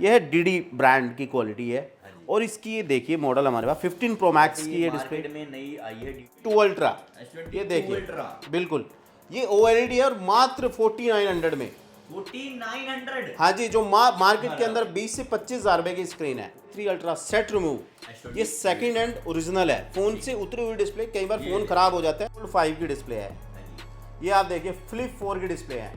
ये है DD brand की क्वालिटी है। और इसकी ये देखिए मॉडल हमारे पास 15 प्रो मैक्स की ये डिस्प्ले मार्केट में नई आई है 2 अल्ट्रा, ये देखिए बिल्कुल ये OLED है और मात्र 4900 में 4900। हाँ जी, जो मार्केट के अंदर 20 से 25,000 रुपए की स्क्रीन है। 3 अल्ट्रा सेट रिमूव, ये सेकंड हैंड ओरिजिनल है, फोन से उतरी हुई डिस्प्ले, कई बार फोन खराब हो जाता है। Fold 5 की डिस्प्ले है ये, आप देखिए फ्लिप 4 की डिस्प्ले है।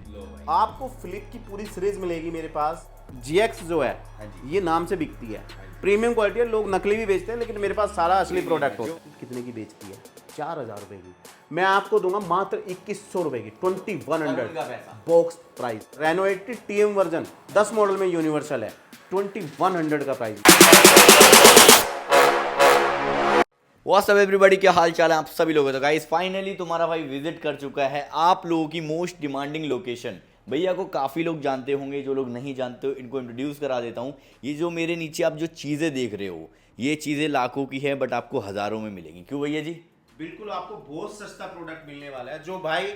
आपको फ्लिप की पूरी सीरीज मिलेगी मेरे पास। GX जो है ये नाम से बिकती है, प्रीमियम क्वालिटी है, लोग नकली भी बेचते हैं लेकिन मेरे पास सारा असली प्रोडक्ट होता है। कितने की बेचती है? 4000 रुपए की, मैं आपको दूंगा मात्र 2100 रुपए की, 2100 box price. Renault 80 TM version 10 model में यूनिवर्सल है, 2100 का प्राइस। व्हाट्स अप एवरीबॉडी, क्या हाल चाल है आप सभी लोगों का। गाइस फाइनली तुम्हारा भाई विजिट कर चुका है आप लोगों की मोस्ट डिमांडिंग लोकेशन। भैया को काफ़ी लोग जानते होंगे, जो लोग नहीं जानते हो इनको इंट्रोड्यूस करा देता हूँ। ये जो मेरे नीचे आप जो चीज़ें देख रहे हो, ये चीज़ें लाखों की है बट आपको हज़ारों में मिलेगी। क्यों भैया जी? बिल्कुल, आपको बहुत सस्ता प्रोडक्ट मिलने वाला है। जो भाई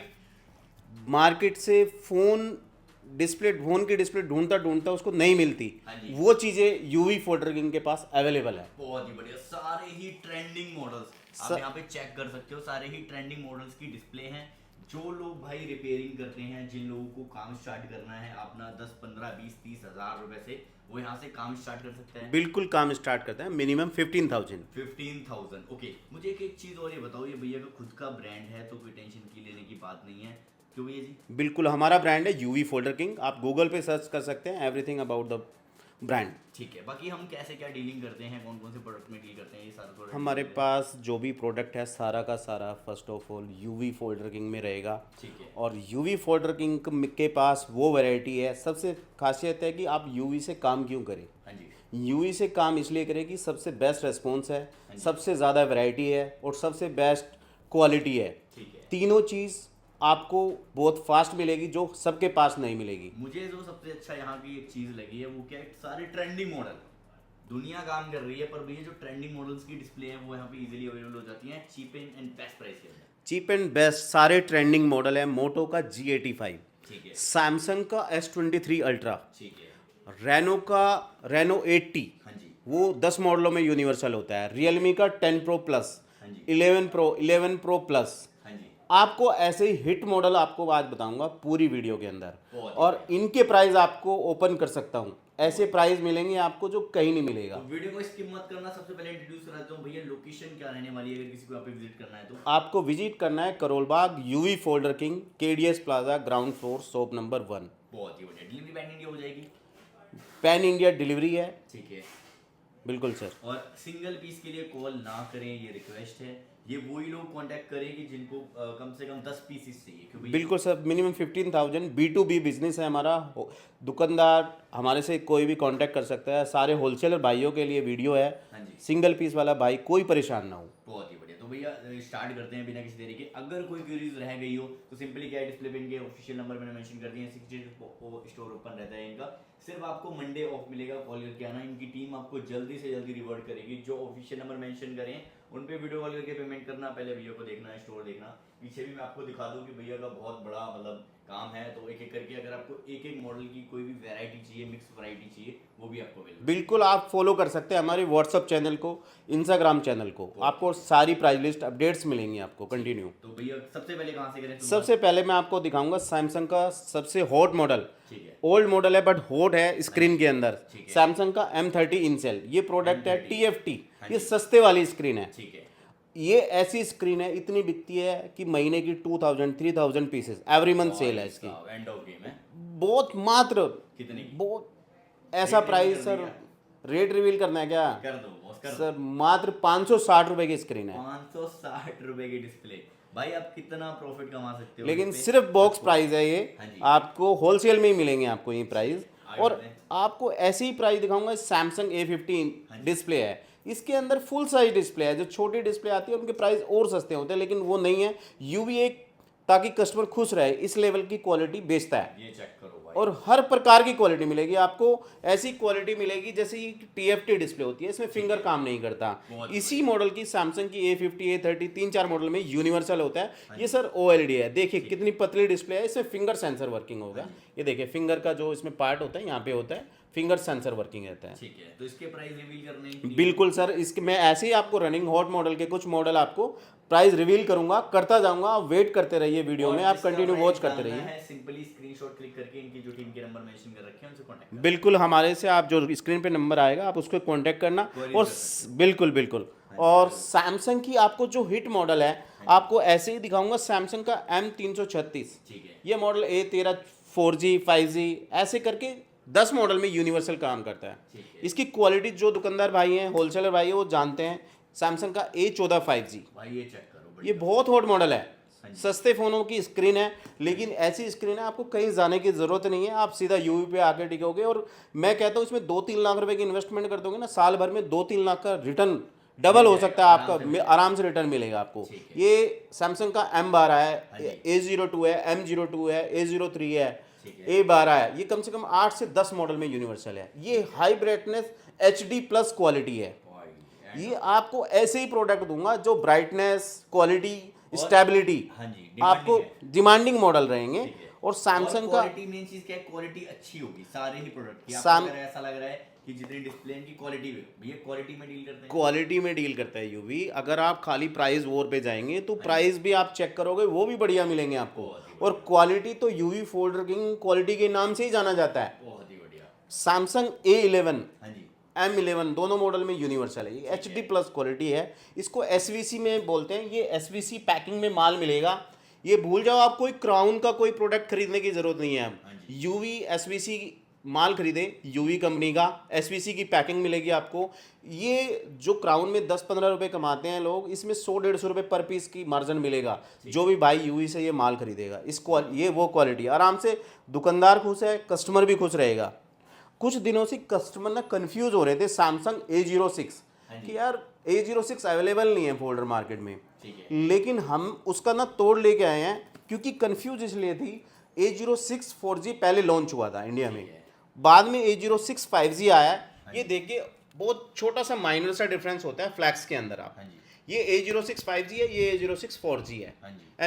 मार्केट से फोन की डिस्प्ले ढूंढता उसको नहीं मिलती, वो चीजें यूवी फोल्डर किंग के पास अवेलेबल है। बहुत ही बढ़िया, सारे ही ट्रेंडिंग मॉडल्स आप यहाँ पे चेक कर सकते हो। सारे ही ट्रेंडिंग मॉडल्स की डिस्प्ले हैं। जो लोग भाई रिपेयरिंग करते हैं, जिन लोगों को काम स्टार्ट करना है अपना 10, 15, 20, 30 हजार रुपए से, वो यहाँ से काम स्टार्ट कर सकते हैं। बिल्कुल काम स्टार्ट करते हैं, मिनिमम 15,000। ओके, मुझे एक चीज और ये बताओ, ये भैया का खुद का ब्रांड है तो कोई टेंशन की लेने की बात नहीं है, क्यों भैया जी? बिल्कुल, हमारा ब्रांड है यूवी फोल्डर किंग, आप गूगल पे सर्च कर सकते हैं, एवरीथिंग अबाउट द ब्रांड। ठीक है, बाकी हम कैसे क्या डीलिंग करते हैं, कौन कौन से प्रोडक्ट में डील करते हैं, ये सारा प्रोडक्ट हमारे पास जो भी प्रोडक्ट है सारा का सारा first of all UV folder king में रहेगा। ठीक है। और यूवी फोल्डर किंग के पास वो वैरायटी है, सबसे खासियत है कि आप यूवी से काम क्यों करें। हाँ जी। यूवी से काम इसलिए करें कि सबसे बेस्ट रेस्पॉन्स है, सबसे ज़्यादा वैरायटी है और सबसे बेस्ट क्वालिटी है। ठीक है। तीनों चीज़ आपको बहुत फास्ट मिलेगी, जो सबके पास नहीं मिलेगी। मुझे जो सबसे अच्छा यहाँ की एक चीज़ लगी है वो क्या है, सारे ट्रेंडिंग मॉडल। दुनिया काम कर रही है पर भैया जो ट्रेंडिंग मॉडल्स की डिस्प्ले है वो यहाँ पे इजीली अवेलेबल हो जाती हैं, चीप एंड बेस्ट प्राइस के अंदर। चीप एंड बेस्ट सारे ट्रेंडिंग मॉडल है। मोटो का G85, ठीक है। सैमसंग का S23 अल्ट्रा, ठीक है। रेनो का रेनो 80, हाँ जी। वो 10 मॉडलों में यूनिवर्सल होता है। रियलमी का 10 प्रो प्लस, हाँ जी। 11 प्रो प्लस। हाँ जी। आपको ऐसे ही हिट मॉडल आपको आज बताऊंगा पूरी वीडियो के अंदर, बहुत और इनके प्राइस आपको ओपन कर सकता हूं। ऐसे प्राइस मिलेंगे आपको जो कहीं नहीं मिलेगा। तो वीडियो को स्किप मत करना। सबसे पहले इंट्रोड्यूस कराता हूँ भैया, लोकेशन क्या रहने वाली है अगर किसी को यहाँ पे विजिट करना है तो? आपको विजिट करना है Karol Bagh UV folder king, KDS plaza, ground floor, shop number 1। बहुत ही बढ़िया। डिलीवरी पैन इंडिया हो जाएगी? पैन इंडिया डिलीवरी है। ठीक है। बिल्कुल सर। और सिंगल पीस के लिए कॉल ना करें, ये रिक्वेस्ट है। ये वही लोग कांटेक्ट करें कि जिनको कम से कम 10 पीसेस चाहिए, क्योंकि बिल्कुल सर, मिनिमम 15,000। B2B बिजनेस है हमारा। दुकानदार हमारे से कोई भी कांटेक्ट कर सकता है। सारे होलसेलर भाइयों के लिए वीडियो है। हाँ जी। सिंगल पीस वाला भाई कोई परेशान ना हो। बहुत ही बढ़िया। तो भैया स्टार्ट करते हैं बिना किसी देरी के। अगर कोई क्वेरीज रह गई हो तो सिंपली क्या है, डिस्प्ले पे इनके ऑफिशियल नंबर मैंने मेंशन कर दिए हैं। 6 डेज स्टोर ओपन रहता है इनका। सिर्फ आपको मंडे ऑफ मिलेगा, कॉल करके आना। इनकी टीम आपको जल्दी से जल्दी रिवर्ट करेगी। जो ऑफिशियल नंबर मेंशन करें उन पे वीडियो कॉल करके पेमेंट करना। पहले भैया को देखना है, स्टोर देखना। पीछे भी मैं आपको दिखा दूं कि भैया का बहुत बड़ा मतलब काम है। तो एक एक करके अगर आपको एक एक मॉडल की कोई भी वैरायटी चाहिए, मिक्स वैरायटी चाहिए, वो भी आपको मिलेगी। बिल्कुल, आप फॉलो कर सकते हैं हमारे व्हाट्सअप चैनल को, इंस्टाग्राम चैनल को। आपको सारी प्राइस लिस्ट अपडेट्स मिलेंगी आपको कंटिन्यू। तो भैया सबसे पहले कहाँ से करें? सबसे पहले मैं आपको दिखाऊंगा सैमसंग का सबसे हॉट मॉडल। ठीक है। ओल्ड मॉडल है बट हॉट है स्क्रीन के अंदर। सैमसंग का M30 इंसेल, ये प्रोडक्ट है TFT, ये सस्ते वाली स्क्रीन है। ठीक है। ये ऐसी स्क्रीन है, इतनी बिकती है कि महीने की 2000 3000 पीसेस एवरी मंथ सेल है इसकी। एंड ऑफ गेम है। बहुत मात्र कितने की? बहुत ऐसा प्राइस सर, रेट रिवील करना है क्या? कर दो बॉस, कर सर मात्र 560 रुपए की स्क्रीन है। 560 रुपए की डिस्प्ले। भाई आप कितना प्रॉफिट कमा सकते हो? लेकिन सिर्फ बॉक्स प्राइस है ये, आपको होलसेल में ही मिलेंगे आपको ये प्राइस। और आपको ऐसे ही प्राइस दिखाऊंगा। सैमसंग A15 डिस्प्ले है, इसके अंदर फुल साइज डिस्प्ले है। जो छोटी डिस्प्ले आती है उनके प्राइस और सस्ते होते हैं, लेकिन वो नहीं है। यूवी एक ताकि कस्टमर खुश रहे इस लेवल की क्वालिटी बेचता है। ये चेक करो भाई। और हर प्रकार की क्वालिटी मिलेगी आपको। ऐसी क्वालिटी मिलेगी जैसे TFT डिस्प्ले होती है, इसमें फिंगर काम नहीं करता। इसी मॉडल की सैमसंग की A50 A30 3-4 मॉडल में यूनिवर्सल होता है। ये सर OLED है, देखिए कितनी पतली डिस्प्ले है, इसमें फिंगर सेंसर वर्किंग होगा। ये देखिए फिंगर का जो इसमें पार्ट होता है यहाँ पे होता है, फिंगर सेंसर वर्किंग रहता है। ठीक है, तो इसके प्राइस रिवील करने हैं? बिल्कुल सर, इसके मैं ऐसे ही आपको रनिंग हॉट मॉडल के कुछ मॉडल आपको प्राइस रिवील करूंगा, करता जाऊंगा, आप वेट करते रहिए वीडियो में, आप कंटिन्यू वॉच करते रहिए। सिंपली स्क्रीनशॉट क्लिक करके इनकी जो टीम के नंबर मेंशन कर रखे हैं उनसे कांटेक्ट करना। बिल्कुल, हमारे से आप जो स्क्रीन पे नंबर आएगा आप उसको कांटेक्ट करना। और बिल्कुल बिल्कुल, और सैमसंग की आपको जो हिट मॉडल है आपको ऐसे ही दिखाऊंगा, सैमसंग का M336। ठीक है, ये मॉडल A13 4G 5G ऐसे करके 10 मॉडल में यूनिवर्सल काम करता है। ठीक है। इसकी क्वालिटी जो दुकानदार भाई हैं, होलसेलर भाई हैं, वो जानते हैं। सैमसंग का A14 5G, भाई ये चेक करो, ये बहुत हॉट मॉडल है। सस्ते फ़ोनों की स्क्रीन है, लेकिन ऐसी स्क्रीन है आपको कहीं जाने की ज़रूरत नहीं है, आप सीधा यूवी पे आके टिकोगे। और मैं कहता हूँ इसमें 2-3 लाख रुपए की इन्वेस्टमेंट कर दोगे ना, साल भर में 2-3 लाख का रिटर्न डबल हो सकता है आपका, आराम से रिटर्न मिलेगा आपको। ये सैमसंग का M12 है, A02 है, M02 है, A03 है, A12 है। ये कम से कम 8 से 10 मॉडल में यूनिवर्सल है। ये हाई ब्राइटनेस HD+ क्वालिटी है। ये आपको ऐसे ही प्रोडक्ट दूंगा जो ब्राइटनेस, क्वालिटी, स्टेबिलिटी आपको डिमांडिंग मॉडल रहेंगे। और सैमसंग का क्वालिटी मेन चीज क्या है, क्वालिटी अच्छी होगी सारे ही प्रोडक्ट की। आपको अगर ऐसा लग रहा है कि जितनी डिस्प्ले की क्वालिटी ये क्वालिटी में डील करते हैं, क्वालिटी में डील करता है यूवी। अगर आप खाली प्राइस वॉर पे जाएंगे तो प्राइस भी आप चेक करोगे वो भी बढ़िया मिलेंगे आपको। और क्वालिटी तो यूवी फोल्डर किंग क्वालिटी के नाम से ही जाना जाता है। बहुत ही बढ़िया। सैमसंग A11 हाँ जी, M11 दोनों मॉडल में यूनिवर्सल है। ये HD+ क्वालिटी है। इसको SVC में बोलते हैं। ये SVC पैकिंग में माल मिलेगा। ये भूल जाओ, आप कोई क्राउन का कोई प्रोडक्ट खरीदने की जरूरत नहीं है। यूवी SVC माल खरीदे, यूवी कंपनी का SVC की पैकिंग मिलेगी आपको। ये जो क्राउन में 10-15 रुपए कमाते हैं लोग, इसमें 100-150 रुपए पर पीस की मार्जिन मिलेगा जो भी भाई यूवी से ये माल खरीदेगा। ये वो क्वालिटी, आराम से दुकानदार खुश है, कस्टमर भी खुश रहेगा। कुछ दिनों से कस्टमर ना कंफ्यूज हो रहे थे सैमसंग A06 कि यार A06 अवेलेबल नहीं है फोल्डर मार्केट में, लेकिन हम उसका ना तोड़ लेके आए हैं। क्योंकि कंफ्यूज इसलिए थी, A06 4G पहले लॉन्च हुआ था इंडिया में, बाद में A06 5G आया। ये देखिए बहुत छोटा सा माइनर सा डिफरेंस होता है फ्लैक्स के अंदर। आप ये A06 5G है, ये A06 4G है।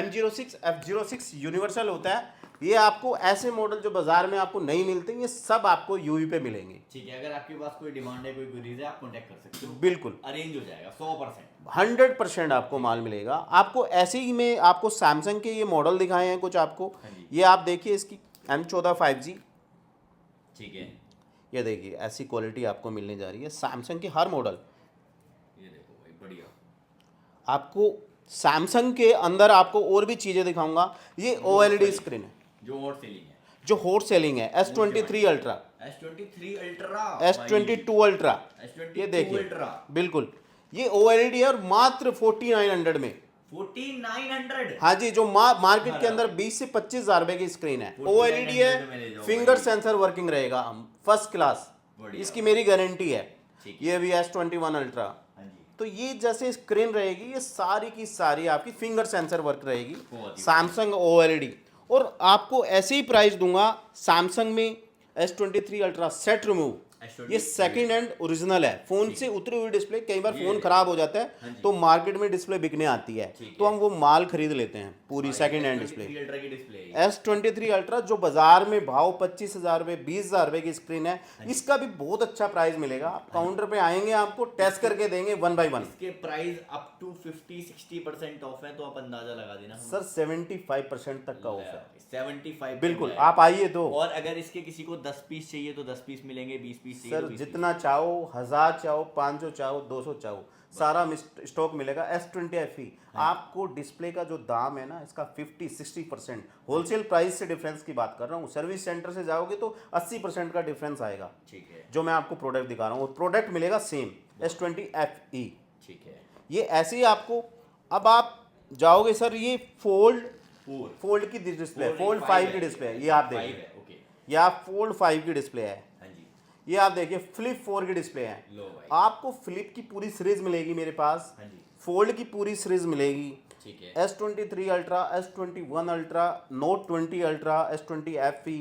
M06 F06 यूनिवर्सल होता है। ये आपको ऐसे मॉडल जो बाजार में आपको नहीं मिलते, ये सब आपको यूवी पे मिलेंगे। ठीक है, अगर आपके पास कोई डिमांड है, कोई क्वेरीज है, आप कांटेक्ट कर सकते हो। बिल्कुल अरेंज हो जाएगा 100%। 100% आपको माल मिलेगा। आपको ऐसे ही में आपको सैमसंग के ये मॉडल दिखाए हैं कुछ आपको। ये आप देखिए इसकी M14 5G, ठीक है, ये देखिए ऐसी क्वालिटी आपको मिलने जा रही है सैमसंग के हर मॉडल। ये देखो भाई बढ़िया। आपको सैमसंग के अंदर आपको और भी चीज़ें दिखाऊंगा। ये OLED स्क्रीन है जो हॉट सेलिंग है, जो हॉट सेलिंग है। S23 ultra, S23 ultra, S22 ultra, ये देखिए बिल्कुल ये OLED है और मात्र 4900 में। 4900? हाँ जी, जो मार्केट के अंदर 20 से 25 हज़ार रुपए की स्क्रीन है। OLED है, फिंगर सेंसर वर्किंग रहेगा फर्स्ट क्लास, इसकी मेरी गारंटी है। ये भी S21 अल्ट्रा। तो ये जैसे स्क्रीन रहेगी, ये सारी की सारी आपकी फिंगर सेंसर वर्क रहेगी, सैमसंग OLED। और आपको ऐसे ही प्राइस दूंगा सैमसंग में S23 अल्ट्रा सेट रिमूव। ये सेकंड हैंड ओरिजिनल है, फोन से उतरी हुई डिस्प्ले। कई बार फोन खराब हो जाता है तो मार्केट में डिस्प्ले बिकने आती है, तो हम वो माल खरीद लेते हैं पूरी second hand display. S23 ultra जो बाजार में भाव 25,000 रुपए 20,000 रुपए की स्क्रीन है, इसका भी बहुत अच्छा प्राइस मिलेगा। आप काउंटर पे आएंगे, आपको टेस्ट करके देंगे 1 by 1। इसके प्राइस अप टू 50-60% ऑफ है, तो आप अंदाजा लगा देना सर 75% तक का ऑफ है। 75 बिल्कुल, आप आइए तो। और अगर इसके किसी को 10 पीस चाहिए तो 10 पीस मिलेंगे, 20 पीस चाहिए सर जितना चाहो, 1000 चाहो, 500 चाहो, 200 चाहो, सारा स्टॉक मिलेगा। S20 FE आपको डिस्प्ले का जो दाम है ना, इसका 50-60% होलसेल प्राइस से डिफरेंस की बात कर रहा हूँ। सर्विस सेंटर से जाओगे तो 80% का डिफरेंस आएगा। ठीक है, जो मैं आपको प्रोडक्ट दिखा रहा हूँ, प्रोडक्ट मिलेगा सेम S20 FE। ठीक है, ये ऐसे ही आपको। अब आप जाओगे सर, ये फोल्ड की डिस्प्ले, फोल्ड 5 की डिस्प्ले है। ये आप देखिए, ये आप फोल्ड 5 की डिस्प्ले है। ये आप देखिए फ्लिप 4 की डिस्प्ले है। आपको फ्लिप की पूरी सीरीज मिलेगी मेरे पास, फोल्ड की पूरी सीरीज मिलेगी। ठीक है, S23 ultra, S21 ultra, Note 20 ultra, S20 FE,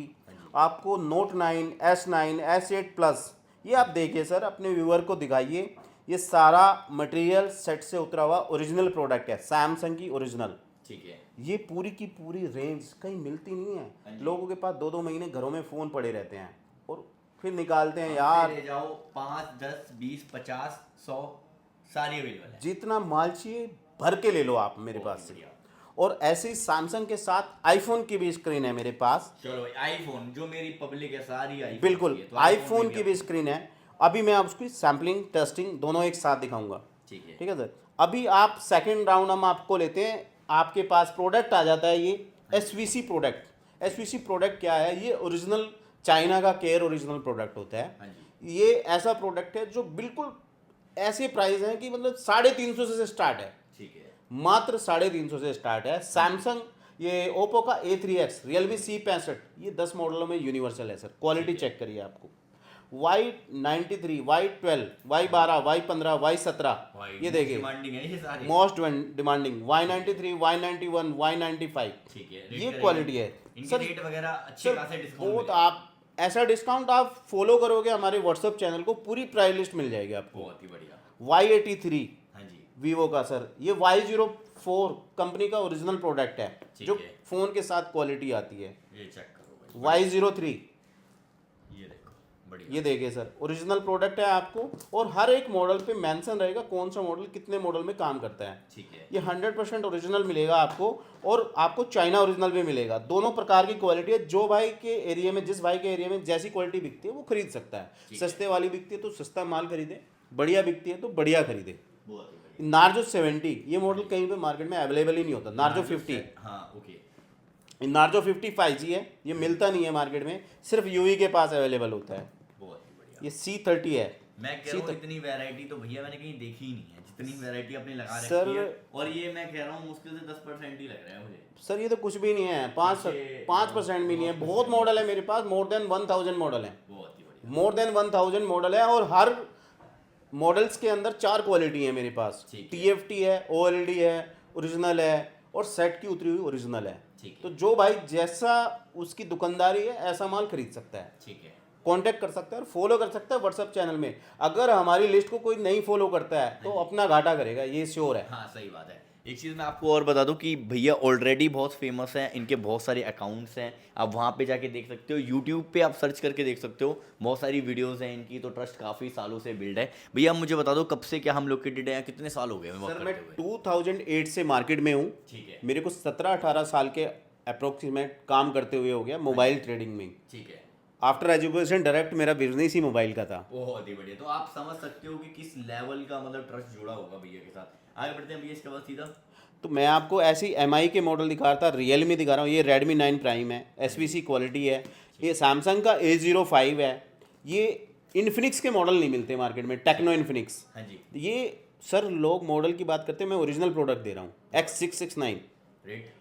आपको Note 9, S9, S8 प्लस। ये आप देखिए सर, अपने व्यूअर को दिखाइए। ये सारा मटेरियल सेट से उतरा हुआ ओरिजिनल प्रोडक्ट है, सैमसंग की ओरिजिनल। ठीक है, ये पूरी की पूरी रेंज कहीं मिलती नहीं है। लोगों के पास 2-2 महीने घरों में फ़ोन पड़े रहते हैं और फिर निकालते हैं यार यार। ले जाओ 5, 10, 20, 50, 100 सारी अवेलेबल है। जितना माल चाहिए भर के ले लो आप मेरे बहुत पास से। बढ़िया। और ऐसे ही सैमसंग के साथ आईफोन की भी स्क्रीन है मेरे पास। चलो आईफोन, जो मेरी पब्लिक है सारी आईफोन बिल्कुल, की है, तो आईफोन की भी आपको- स्क्रीन है। अभी मैं आपको सैम्पलिंग टेस्टिंग दोनों एक साथ दिखाऊंगा। ठीक है। ठीक है सर। अभी आप सेकंड राउंड हम आपको लेते हैं। आपके पास प्रोडक्ट आ जाता है ये एसवीसी प्रोडक्ट। एसवीसी प्रोडक्ट क्या है? ये ओरिजिनल चाइना का केयर ओरिजिनल प्रोडक्ट होता है। हाँ जी। ये ऐसा प्रोडक्ट है जो बिल्कुल ऐसे प्राइस हैं कि मतलब 350 से स्टार्ट है। ठीक है। मात्र 350 से स्टार्ट है। सैमसंग, ये ओप्पो का A3X, रियलमी C65, ये 10 मॉडलों में यूनिवर्सल है सर। क्वालिटी चेक करिए आपको। Y93, Y12, Y12, Y15, Y17, ये देखिए डिमांडिंग है ये सारी। Most demanding Y93, Y91, Y95, ठीक है। ये क्वालिटी है इनके सर। रेट वगैरह अच्छे सर खासे डिस्काउंट बहुत आप ऐसा डिस्काउंट आप फॉलो करोगे हमारे व्हाट्सएप चैनल को, पूरी प्राइस लिस्ट मिल जाएगी आपको। बहुत ही बढ़िया। Y83 हाँ जी। वीवो का सर, ये Y04 कंपनी का ओरिजिनल प्रोडक्ट है ठीक जो है। फोन के साथ क्वालिटी आती है। ये चेक करो भाई। Y03, ये देखो बढ़िया। ये देखिए सर, ओरिजिनल प्रोडक्ट है आपको। और हर एक मॉडल पे मेंशन रहेगा कौन सा मॉडल कितने मॉडल में काम करता है। ठीक है। ये 100% ओरिजिनल मिलेगा आपको। और आपको चाइना ओरिजिनल भी मिलेगा। दोनों प्रकार की क्वालिटी है। जो भाई के एरिया में, जिस भाई के एरिया में जैसी क्वालिटी बिकती है वो खरीद सकता है। ठीक है। सस्ते वाली बिकती है तो सस्ता माल खरीदे, बढ़िया बिकती है तो बढ़िया खरीदे। बहुत ही बढ़िया। नार्जो 70, ये मॉडल कहीं पे मार्केट में अवेलेबल ही नहीं होता। नार्जो 50, हाँ ओके। नार्जो 50 5G है, ये मिलता नहीं है मार्केट में, सिर्फ यूई के पास अवेलेबल होता है। बहुत ही बढ़िया। ये C30 है। मैं कह रहा हूँ इतनी वैरायटी तो भैया मैंने कहीं देखी ही नहीं है, जितनी वैरायटी आपने लगा सर, रखी है। और ये मैं कह रहा हूँ मुश्किल से 10% ही लग रहा है मुझे। सर ये तो कुछ भी नहीं है, 5% भी नहीं है। बहुत मॉडल है मेरे पास, मोर देन 1000 मॉडल है। बहुत ही बढ़िया। मोर देन 1000 मॉडल है। और हर मॉडल्स के अंदर 4 क्वालिटी है मेरे पास। ठीक है। TFT है, OLED है, ओरिजिनल है, और सेट की उतरी हुई ओरिजिनल है। ठीक है। तो जो भाई जैसा उसकी दुकानदारी है ऐसा माल खरीद सकता है। ठीक है। कांटेक्ट कर सकता है और फॉलो कर सकता है व्हाट्सएप चैनल में। अगर हमारी लिस्ट को कोई नहीं फॉलो करता है तो अपना घाटा करेगा, ये श्योर है। हाँ सही बात है। एक चीज़ मैं आपको और बता दूं कि भैया ऑलरेडी बहुत फेमस हैं, इनके बहुत सारे अकाउंट्स हैं, आप वहाँ पे जाके देख सकते हो। यूट्यूब पे आप सर्च करके देख सकते हो, बहुत सारी वीडियोस हैं इनकी। तो ट्रस्ट काफ़ी सालों से बिल्ड है। भैया मुझे बता दो कब से क्या हम लोकेटेड हैं, कितने साल हो गए हमें वर्क सर मैं करते हुए? 2008 से मार्केट में हूँ। ठीक है। मेरे को 17-18 साल के अप्रोक्सीमेट काम करते हुए हो गया मोबाइल ट्रेडिंग में। ठीक है। आफ्टर एजुकेशन डायरेक्ट मेरा बिजनेस ही मोबाइल का था। बहुत ही बढ़िया। तो आप समझ सकते हो कि किस लेवल का मतलब ट्रस्ट जुड़ा होगा भैया के साथ। आगे बढ़ते हैं भैया इसके बाद सीधा। तो मैं आपको ऐसे ही MI के मॉडल दिखा रहा था, रियलमी दिखा रहा हूँ। ये Redmi 9 प्राइम है, SVC क्वालिटी है। ये सैमसंग का A05 है। ये इन्फिनिक्स के मॉडल नहीं मिलते मार्केट में, टेक्नो इन्फिनिक्स। हाँ जी। ये सर लोग मॉडल की बात करते हैं, मैं ओरिजिनल प्रोडक्ट दे रहा हूँ। X669 रेट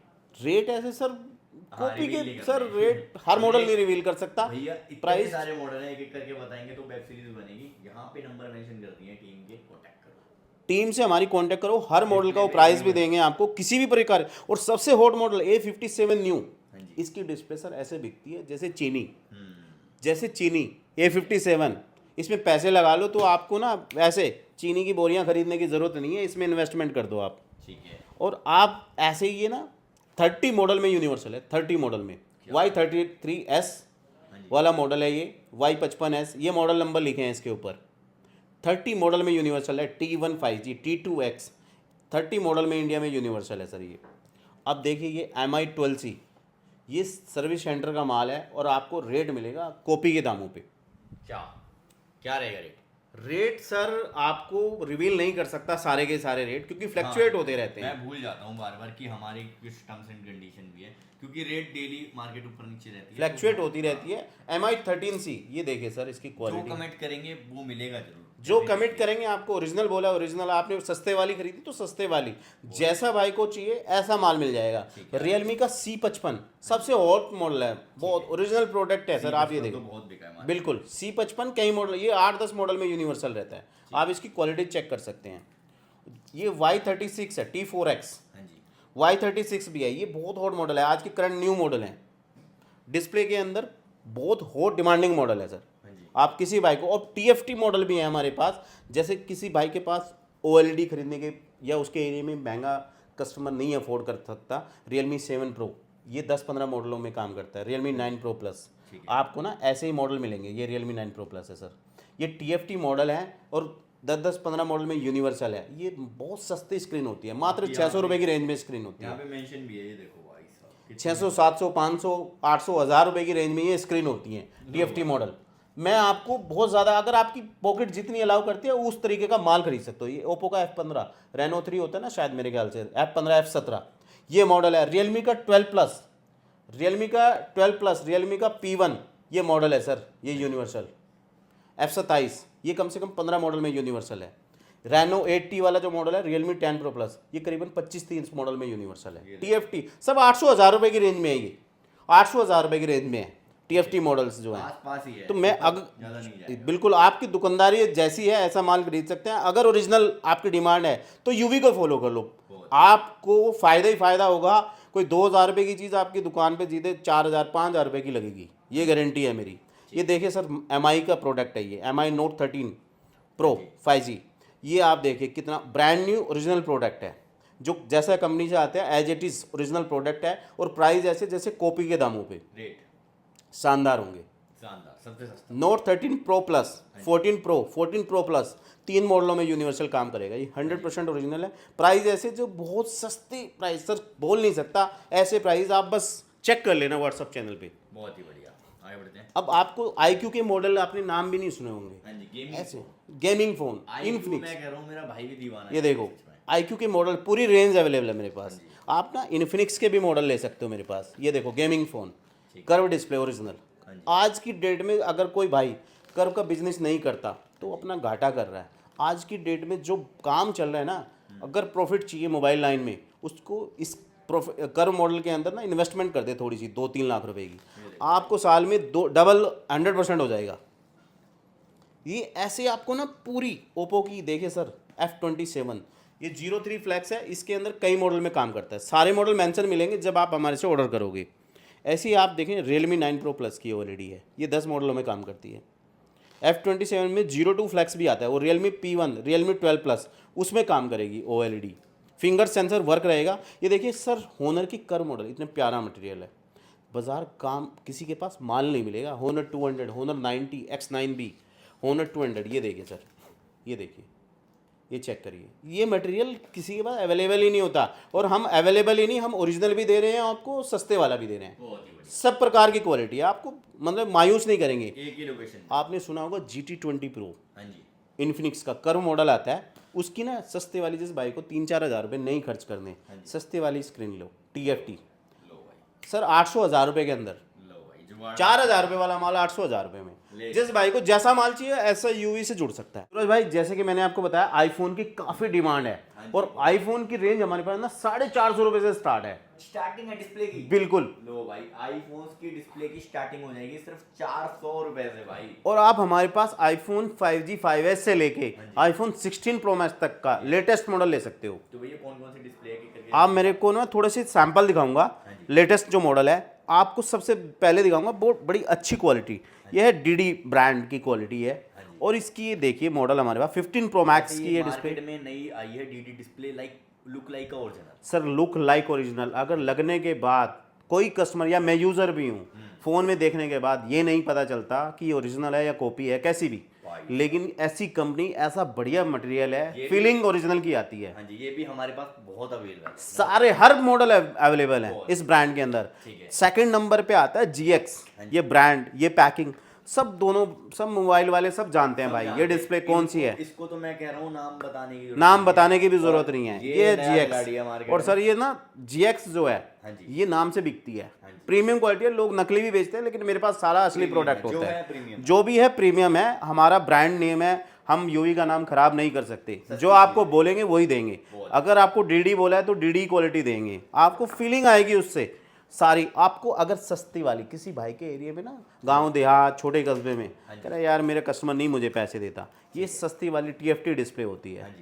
रेट ऐसे सर कॉपी reveal नहीं के करना सर है। रेट हर मॉडल नहीं रिवील कर सकता। भैया इतने प्राइस सारे मॉडल हैं, एक एक करके बताएंगे तो वेब सीरीज बनेगी। यहाँ पे नंबर मेंशन कर दिए टीम के, कांटेक्ट करो। टीम से हमारी कांटेक्ट करो, हर मॉडल का वो प्राइस भी देंगे आपको किसी भी प्रकार। और सबसे हॉट मॉडल A57 न्यू, हाँ जी। इसकी डिस्प्ले सर ऐसे बिकती है जैसे चीनी, हम्म, जैसे चीनी। A57 इसमें पैसे लगा लो तो आपको ना वैसे चीनी की बोरियां खरीदने की ज़रूरत नहीं है, इसमें इन्वेस्टमेंट कर दो आप। ठीक है। और आप ऐसे ही ये ना 30 मॉडल में यूनिवर्सल है। 30 मॉडल में Y33S हाँ जी। वाला मॉडल है ये, Y55S, ये मॉडल नंबर लिखे हैं इसके ऊपर। 30 मॉडल में यूनिवर्सल है। T1 5G, T2X 30 मॉडल में इंडिया में यूनिवर्सल है सर ये। अब देखिए ये MI 12C, ये सर्विस सेंटर का माल है और आपको रेट मिलेगा कॉपी के दामों पे। क्या क्या रहेगा रेट? रेट सर आपको रिवील नहीं कर सकता सारे के सारे रेट, क्योंकि फ्लक्चुएट होते रहते हैं। मैं भूल जाता हूँ बार बार कि हमारी कुछ टर्म्स एंड कंडीशन भी है, क्योंकि रेट डेली मार्केट ऊपर नीचे रहती है, फ्लक्चुएट होती रहती है। MI 13C, ये देखिए सर इसकी जो क्वालिटी। कमेंट करेंगे वो मिलेगा जरूर। जो कमिट करेंगे आपको, ओरिजिनल बोला ओरिजिनल, आपने सस्ते वाली खरीदी तो सस्ते वाली, जैसा भाई को चाहिए ऐसा माल मिल जाएगा। रियलमी का C55 सबसे हॉट मॉडल है, बहुत ओरिजिनल प्रोडक्ट है सर। आप ये तो देखो, बहुत बिका है मार्केट। बिल्कुल C55 कई मॉडल, ये 8-10 मॉडल में यूनिवर्सल रहता है। आप इसकी क्वालिटी चेक कर सकते हैं। ये Y36 है, T4X हाँ जी। Y36 भी है। ये बहुत हॉट मॉडल है, आज की करंट न्यू मॉडल है। डिस्प्ले के अंदर बहुत हॉट डिमांडिंग मॉडल है सर। हाँ जी। आप किसी भाई को, और TFT मॉडल भी है हमारे पास, जैसे किसी भाई के पास OLED खरीदने के या उसके एरिया में महंगा कस्टमर नहीं अफोर्ड कर सकता, Realme 7 Pro ये 10-15 मॉडलों में काम करता है। Realme 9 Pro Plus आपको ना ऐसे ही मॉडल मिलेंगे। ये Realme 9 Pro Plus है सर, ये TFT मॉडल है और 10-15 मॉडल में यूनिवर्सल है। ये बहुत सस्ती स्क्रीन होती है, मात्र 600 रुपये की रेंज में स्क्रीन होती है। यहाँ पे मेंशन भी है, ये देखो भाई साहब, 600, 700, 500, 800, 1000 रुपये की रेंज में ये स्क्रीन होती है TFT मॉडल। मैं आपको बहुत ज़्यादा, अगर आपकी पॉकेट जितनी अलाउ करती है उस तरीके का माल खरीद सकते हो। ये ओप्पो का F15 Reno 3 होता है ना शायद, मेरे ख्याल से F15 F17 ये मॉडल है। Realme का 12 प्लस, Realme का P1 ये मॉडल है सर, ये यूनिवर्सल। F27 ये कम से कम 15 मॉडल में यूनिवर्सल है। Reno 8T वाला जो मॉडल है Realme 10 Pro Plus ये करीबन 25-30 मॉडल में यूनिवर्सल है। TFT सब 800-1000 रुपये की रेंज में है, ये 800-1000 रुपये की रेंज में है TFT मॉडल्स जो हैं। पास ही है, तो मैं ज़्यादा नहीं जाएगा। बिल्कुल आपकी दुकानदारी जैसी है ऐसा माल खरीद सकते हैं। अगर ओरिजिनल आपकी डिमांड है तो यूवी को फॉलो कर लो, आपको फ़ायदा ही फ़ायदा होगा। कोई 2000 रुपये की चीज़ आपकी दुकान पे सीधे 4000-5000 रुपये की लगेगी, ये गारंटी है मेरी। ये देखिए सर MI का प्रोडक्ट है, ये MI Note 13 Pro 5G। ये आप देखिए कितना ब्रांड न्यू ओरिजिनल प्रोडक्ट है, जो जैसा कंपनी से आते हैं as it is original product है। और प्राइस ऐसे जैसे कॉपी के दामों पे रेट शानदार होंगे। शानदार, सबसे सस्ता। Note 13 Pro Plus, 14 Pro, 14 Pro Plus 3 मॉडलों में यूनिवर्सल काम करेगा। ये 100% ओरिजिनल है। प्राइस ऐसे जो बहुत सस्ती प्राइस, सर बोल नहीं सकता ऐसे प्राइस, आप बस चेक कर लेना व्हाट्सअप चैनल पे। बहुत ही बढ़िया, आगे बढ़ते हैं। अब आपको IQ के मॉडल आपने नाम भी नहीं सुने होंगे, हाँ जी, गेमिंग ऐसे गेमिंग फ़ोन iQOO इन्फिनिक्स। मैं कह रहा हूँ, मेरा भाई भी दीवाना है ये देखो सच में। IQ के मॉडल पूरी रेंज अवेलेबल है मेरे पास। आप ना इन्फिनिक्स के भी मॉडल ले सकते हो मेरे पास। ये देखो gaming phone, curve display original. आज की डेट में अगर कोई भाई कर्व का बिजनेस नहीं करता तो अपना घाटा कर रहा है। आज की डेट में जो काम चल रहा है ना, अगर प्रॉफिट चाहिए मोबाइल लाइन में, उसको इस कर्व मॉडल के अंदर ना इन्वेस्टमेंट कर दे थोड़ी सी 2-3 लाख रुपए की, आपको साल में डबल 100% हो जाएगा। ये ऐसे आपको ना पूरी ओप्पो की देखिए सर F27 ये 03 फ्लैक्स है, इसके अंदर कई मॉडल में काम करता है। सारे मॉडल मेंशन मिलेंगे जब आप हमारे से ऑर्डर करोगे। ऐसे ही आप देखें Realme 9 Pro Plus की OLED है, ये 10 मॉडलों में काम करती है। F27 में 02 फ्लैक्स भी आता है, वो Realme P1, Realme 12 Plus उसमें काम करेगी OLED। फिंगर सेंसर वर्क रहेगा। ये देखिए सर होनर की कर्व मॉडल, इतने प्यारा मटेरियल है, बाजार काम किसी के पास माल नहीं मिलेगा। Honour 200, honour 90, X9B, honour 200। ये देखिए सर, ये देखिए, ये चेक करिए, ये मटेरियल किसी के पास अवेलेबल ही नहीं होता। और हम अवेलेबल ही नहीं, हम ओरिजिनल भी दे रहे हैं आपको, सस्ते वाला भी दे रहे हैं। बहुत ही बढ़िया, सब प्रकार की क्वालिटी है, आपको मतलब मायूस नहीं करेंगे। एक ही लोकेशन। आपने सुना होगा GT20 Pro हाँ जी, इन्फिनिक्स का कर्व मॉडल आता है, उसकी ना सस्ते वाली, जिस बाइक को 3-4 हज़ार रुपये नहीं खर्च करने, सस्ते वाली स्क्रीन लो TFT लो भाई, सर 800-1000 रुपये के अंदर। लो भाई, जुगाड़ 4000 रुपये वाला माल 800-1000 रुपये में। जिस भाई को जैसा माल चाहिए ऐसा यूवी से जुड़ सकता है। सूरज भाई जैसे कि मैंने आपको बताया आईफोन की काफ़ी डिमांड है, और आईफोन की रेंज हमारे पास ना 450 रुपये से स्टार्ट है। स्टार्टिंग है डिस्प्ले की। बिल्कुल। लो भाई, आईफोन्स की डिस्प्ले की स्टार्टिंग हो जाएगी सिर्फ 400 रुपए से भाई। और आप हमारे पास आईफोन 5G 5S से लेके आईफोन 16 Pro Max तक का लेटेस्ट मॉडल ले सकते हो। तो भैया कौन कौन सी डिस्प्ले की करके आप मेरे को ना थोड़े से सैंपल दिखाऊंगा, लेटेस्ट जो मॉडल है आपको सबसे पहले दिखाऊंगा। बहुत बड़ी अच्छी क्वालिटी, यह है DD ब्रांड की क्वालिटी है। और इसकी ये देखिए मॉडल हमारे पास 15 Pro Max की ये डिस्प्ले मार्केट में नई आई है DD display, like look like का original. Sir look like original. अगर लगने के बाद कोई कस्टमर, या मैं यूज़र भी हूँ, फ़ोन में देखने के बाद ये नहीं पता चलता कि ये ओरिजिनल है या कॉपी है, कैसी भी, लेकिन ऐसी कंपनी, ऐसा बढ़िया मटेरियल है, फीलिंग ओरिजिनल की आती है। हाँ जी, ये भी हमारे पास बहुत अवेलेबल है। सारे हर मॉडल अवेलेबल है इस ब्रांड के अंदर। सेकंड नंबर पे आता है GX, ये ब्रांड, ये पैकिंग, सब दोनों, सब मोबाइल वाले सब जानते हैं भाई ये डिस्प्ले कौन सी है। इसको तो मैं कह रहा हूँ नाम बताने की भी जरूरत नहीं है, ये गाड़ी है GX। मार्केट और सर ये ना GX जो है ये नाम से बिकती है, प्रीमियम क्वालिटी है। लोग नकली भी बेचते हैं, लेकिन मेरे पास सारा असली प्रोडक्ट होता है। जो भी है प्रीमियम है, हमारा ब्रांड नेम है, हम यूवी का नाम खराब नहीं कर सकते। जो आपको बोलेंगे वही देंगे। अगर आपको DD बोला है तो DD क्वालिटी देंगे, आपको फीलिंग आएगी उससे सारी। आपको अगर सस्ती वाली किसी भाई के एरिया में ना, गांव देहात छोटे कस्बे में, कह रहा है यार मेरा कस्टमर नहीं मुझे पैसे देता, ये सस्ती वाली TFT डिस्प्ले होती है।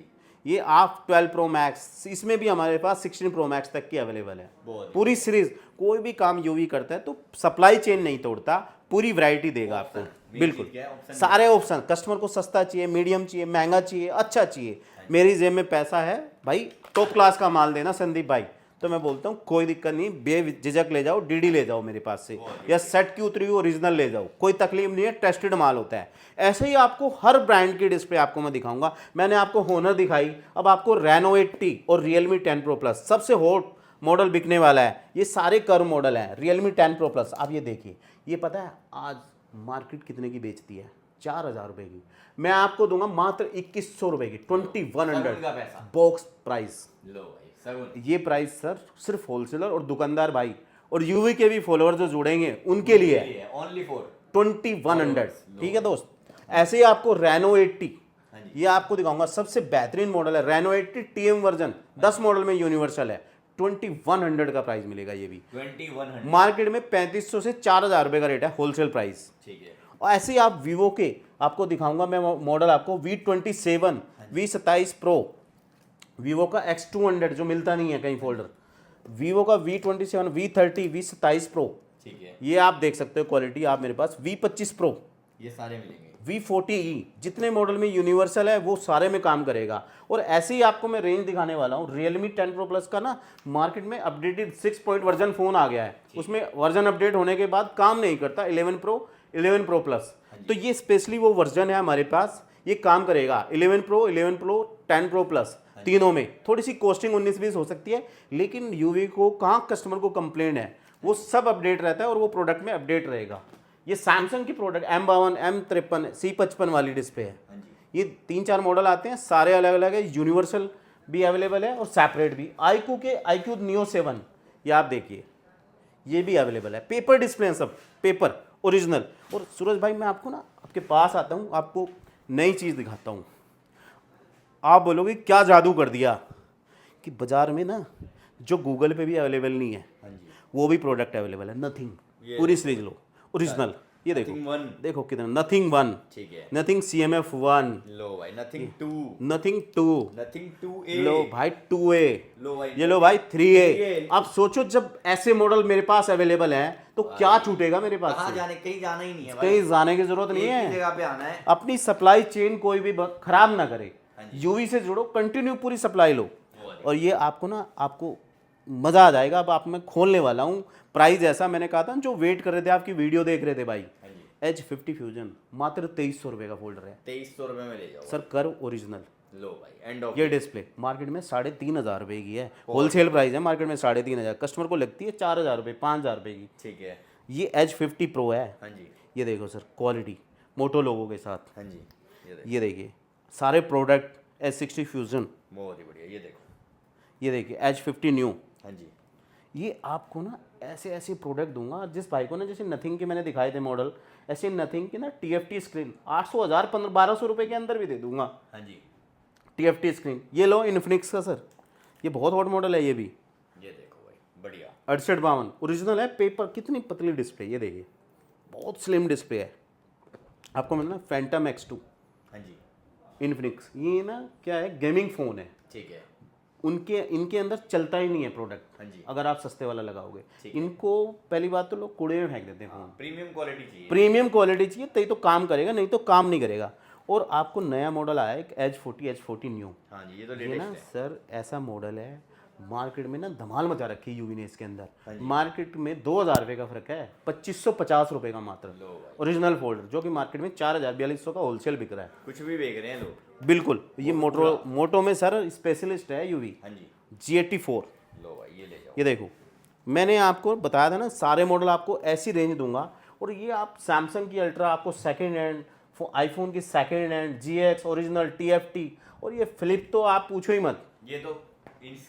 ये आप 12 Pro Max, इसमें भी हमारे पास 16 Pro Max तक की अवेलेबल है। पूरी सीरीज, कोई भी काम यूवी करता है तो सप्लाई चेन नहीं तोड़ता, पूरी वैरायटी देगा आपको। बिल्कुल सारे ऑप्शन, कस्टमर को सस्ता चाहिए, मीडियम चाहिए, महंगा चाहिए, अच्छा चाहिए, मेरी जेब में पैसा है भाई, टॉप क्लास का माल देना संदीप भाई, तो मैं बोलता हूँ कोई दिक्कत नहीं, बेझिझक ले जाओ, डीडी ले जाओ मेरे पास से, या सेट की उतरी हुई ओरिजिनल ले जाओ, कोई तकलीफ नहीं है, टेस्टेड माल होता है। ऐसे ही आपको हर ब्रांड की डिस्प्ले आपको मैं दिखाऊंगा। मैंने आपको होनर दिखाई, अब आपको रेनो 80 और रियलमी 10 प्रो प्लस सबसे हॉट मॉडल बिकने वाला है। ये सारे कर्व मॉडल हैं, रियलमी 10 प्रो प्लस। आप ये देखिए, ये पता है आज मार्केट कितने की बेचती है? 4,000 रुपये की। मैं आपको दूंगा मात्र 2,100 रुपये की, 2100 बॉक्स प्राइस। लो भाई सगुन। ये प्राइस सर सिर्फ होलसेलर और दुकानदार भाई और यूवी के भी फॉलोअर जो जुड़ेंगे उनके लिए है, ओनली फॉर 2100। ठीक है दोस्त। ऐसे ही आपको रेनो 80, ये आपको दिखाऊंगा, सबसे बेहतरीन मॉडल है रेनो 80 टीएम वर्जन, 10 मॉडल में यूनिवर्सल है, 2100 का प्राइस मिलेगा। ये भी 2100 मार्केट में 3500 से 4,000 रुपये का रेट है होलसेल प्राइस। ठीक है। और ऐसे ही आप वीवो के आपको दिखाऊंगा मैं मॉडल, आपको V27 V27 प्रो, वीवो का X200 जो मिलता नहीं है कहीं फोल्डर, वीवो का V27 V30 V27 प्रो, ठीक है। ये आप देख सकते हो क्वालिटी। आप मेरे पास V25 प्रो, ये सारे मिलेंगे। V40E, जितने मॉडल में यूनिवर्सल है वो सारे में काम करेगा। और ऐसे ही आपको मैं रेंज दिखाने वाला हूँ। रियलमी 10 प्रो प्लस का ना मार्केट में अपडेटेड 6 पॉइंट वर्जन फ़ोन आ गया है, उसमें वर्जन अपडेट होने के बाद काम नहीं करता 11 प्रो 11 प्रो प्लस। तो ये स्पेशली वो वर्जन है हमारे पास, ये काम करेगा 11 प्रो 10 प्रो प्लस तीनों में। थोड़ी सी कॉस्टिंग 19-20 हो सकती है, लेकिन यूवी को कहाँ कस्टमर को कंप्लेंट है, वो सब अपडेट रहता है और वो प्रोडक्ट में अपडेट रहेगा। ये सैमसंग की प्रोडक्ट M52 M53 C55 वाली डिस्प्ले है। ये 3-4 मॉडल आते हैं, सारे अलग अलग है, यूनिवर्सल भी अवेलेबल है और सेपरेट भी। iQOO Neo 7 ये आप देखिए, ये भी अवेलेबल है। पेपर डिस्प्ले है सब, पेपर ओरिजिनल। और सूरज भाई मैं आपको ना आपके पास आता हूँ, आपको नई चीज़ दिखाता हूँ, आप बोलोगे क्या जादू कर दिया, कि बाज़ार में ना जो गूगल पे भी अवेलेबल नहीं है वो भी प्रोडक्ट अवेलेबल है। नथिंग पूरी सीरीज लो ओरिजिनल, ये देखो देखो कितना, नथिंग 1, ठीक है, नथिंग CMF 1, लो भाई नथिंग 2, नथिंग 2, नथिंग 2A, लो भाई 2A, लो भाई ये लो भाई 3A। अब सोचो जब ऐसे मॉडल मेरे पास अवेलेबल हैं तो क्या छूटेगा मेरे पास कहाँ से? जाने, कहीं जाना ही नहीं है, कहीं जाने की जरूरत नहीं एक ही है, जगह पे आना है। अपनी सप्लाई चेन कोई भी खराब ना करे, यूवी से जुड़ो, कंटिन्यू पूरी सप्लाई लो। और ये आपको ना आपको मज़ा आ जाएगा। अब आप मैं खोलने वाला हूँ। प्राइस ऐसा मैंने कहा था, जो वेट कर रहे थे आपकी वीडियो देख रहे थे भाई, H50 फ्यूजन मात्र 2300 रुपये का फोल्डर है। 2300 रुपये में ले जाओ सर कर्व ओरिजिनल, लो भाई एंड ऑफ। ये डिस्प्ले मार्केट में 3,500 रुपये की है, होलसेल प्राइस है मार्केट में 3,500, कस्टमर को लगती है 4,000 रुपये 5,000 रुपये की। ठीक है। ये H50 प्रो है। हाँ जी, ये देखो सर क्वालिटी मोटो लोगों के साथ। हाँ जी, ये देखिए सारे प्रोडक्ट H60 फ्यूजन, बहुत ही बढ़िया। ये देखो, ये देखिए H50 न्यू। हाँ जी, ये आपको ना ऐसे ऐसे प्रोडक्ट दूंगा जिस भाई को ना, जैसे नथिंग के मैंने दिखाए थे मॉडल, ऐसे नथिंग की ना TFT स्क्रीन 800 1000 1200 रुपये के अंदर भी दे दूंगा। हाँ जी, TFT स्क्रीन ये लो इन्फिनिक्स का सर, ये बहुत हॉट मॉडल है ये भी। ये देखो भाई बढ़िया, 6852 ओरिजिनल है, पेपर कितनी पतली डिस्प्ले, ये देखिए बहुत स्लिम डिस्प्ले है। आपको मिलना फैंटम X2 हाँ जी, इन्फिनिक्स। ये ना क्या है, गेमिंग फ़ोन है, ठीक है, इनके अंदर चलता ही नहीं है प्रोडक्ट। हाँ जी, अगर आप सस्ते वाला लगाओगे, इनको पहली बात तो लोग कूड़े में फेंक देते हैं फ़ोन। प्रीमियम क्वालिटी चाहिए, प्रीमियम क्वालिटी चाहिए तभी तो काम करेगा, नहीं तो काम नहीं करेगा। और आपको नया मॉडल आया है एक H40 न्यू। हाँ जी, ये तो ये लेटेस्ट ना है। सर ऐसा मॉडल है, मार्केट में ना धमाल मचा रखी है यूवी ने इसके अंदर। मार्केट में 2,000 रुपये का फर्क है, 2550 रुपये का मात्र लो भाई, ओरिजिनल फोल्डर, जो कि मार्केट में 4,4200 का होलसेल बिक रहा है। कुछ भी बेच रहे हैं लोग। बिल्कुल, ये मोटो में सर स्पेशलिस्ट है यूवी। हाँ जी, G84। लो भाई ये ले जाओ। ये देखो मैंने आपको बताया था ना, सारे मॉडल आपको ऐसी रेंज दूंगा। और ये आप सैमसंग की अल्ट्रा आपको सेकंड हैंड, आईफोन की second hand, GX original TFT, और ये फ्लिप तो आप पूछो ही मत, ये तो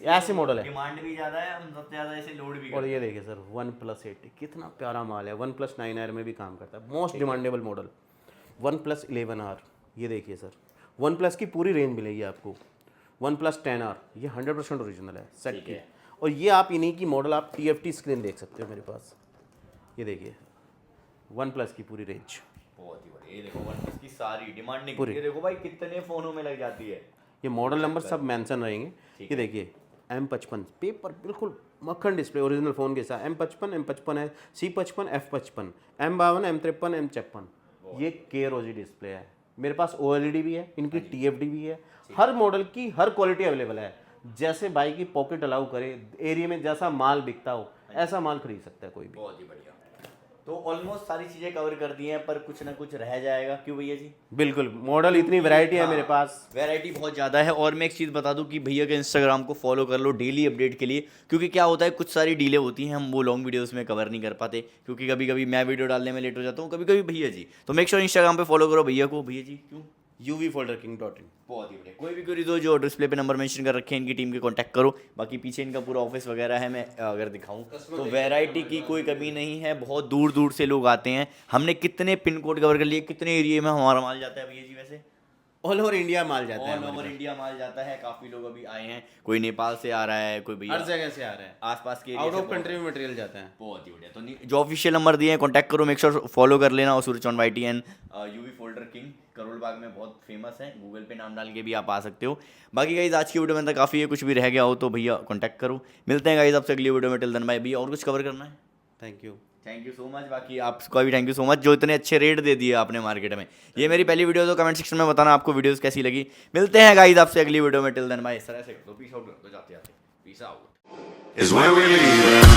ऐसे मॉडल है। डिमांड भी ज़्यादा है, हम सबसे ज़्यादा इसे लोड भी और ये देखिए सर OnePlus 80 कितना प्यारा माल है, OnePlus 9R में भी काम करता है, most demandable model. OnePlus 11R, ये देखिए सर OnePlus की पूरी रेंज मिलेगी आपको। OnePlus 10R ये 100% ओरिजिनल है सेट की। और ये आप इन्हीं की मॉडल आप TFT स्क्रीन देख सकते हो मेरे पास। ये देखिए OnePlus की पूरी रेंज, बहुत ही बढ़िया। ये देखो OnePlus की सारी डिमांडिंग, ये देखो भाई कितने फ़ोनों में लग जाती है। ये मॉडल नंबर सब मेंशन रहेंगे। ये देखिए M55 पेपर बिल्कुल मक्खन डिस्प्ले ओरिजिनल फ़ोन के साथ। M55 है, C55 F55, M52 M53 M56, ये KROG डिस्प्ले है। मेरे पास OLED भी है, इनकी TFT भी है, हर मॉडल की हर क्वालिटी अवेलेबल है। जैसे भाई की पॉकेट अलाउ करे, एरिया में जैसा माल बिकता हो ऐसा माल खरीद सकता है कोई भी। बहुत ही बढ़िया। तो ऑलमोस्ट सारी चीज़ें कवर कर दी हैं, पर कुछ ना कुछ रह जाएगा, क्यों भैया जी? बिल्कुल, मॉडल इतनी वैरायटी है मेरे पास, वैरायटी बहुत ज़्यादा है। और मैं एक चीज़ बता दूं कि भैया के इंस्टाग्राम को फॉलो कर लो डेली अपडेट के लिए, क्योंकि क्या होता है कुछ सारी डीले होती हैं, हम वो लॉन्ग वीडियोस में कवर नहीं कर पाते, क्योंकि कभी कभी मैं वीडियो डालने में लेट हो जाता हूँ, कभी कभी भैया जी। तो मेक श्योर इंस्टाग्राम पे फॉलो करो भैया को। भैया जी क्यों? uvfolderking.in। बहुत ही बढ़िया। कोई भी क्वेरीज हो जो डिस्प्ले पे नंबर मेंशन कर रखे हैं, इनकी टीम के कांटेक्ट करो। बाकी पीछे इनका पूरा ऑफिस वगैरह है, मैं अगर दिखाऊं तो वैरायटी की कोई कमी नहीं है, बहुत दूर दूर से लोग आते हैं। हमने कितने पिन कोड कवर कर लिए, कितने एरिया में हमारा माल जाता है भैया जी? वैसे ऑल ओवर इंडिया माल जाता है, ऑल ओवर इंडिया माल जाता है। काफ़ी लोग अभी आए हैं, कोई नेपाल से आ रहा है, कोई भैया हर जगह से आ रहा है, आसपास के आउट ऑफ कंट्री में मटेरियल जाता है। बहुत ही बढ़िया। तो जो ऑफिशियल नंबर दिए हैं कॉन्टैक्ट करो, मेक श्योर फॉलो कर लेना। और Suraj YTN UV folder king Karol Bagh में बहुत फेमस है, गूगल पे नाम डाल के भी आप आ सकते हो। बाकी गाइज आज की वीडियो में तो काफ़ी है, कुछ भी रह गया हो तो भैया कॉन्टैक्ट करो। मिलते हैं गाइज आपसे अगली वीडियो में। Till then bye. भैया और कुछ कवर करना है? Thank you so much. बाकी आपका भी थैंक यू सो मच जो इतने अच्छे रेट दे दिए आपने मार्केट में। ये मेरी पहली वीडियो, तो कमेंट सेक्शन में बताना आपको वीडियोस कैसी लगी। मिलते हैं गाइज आपसे अगली वीडियो में। Till then bye. इस तरह से पीस आउट कर दो जाते जाते। Peace out is when we leave.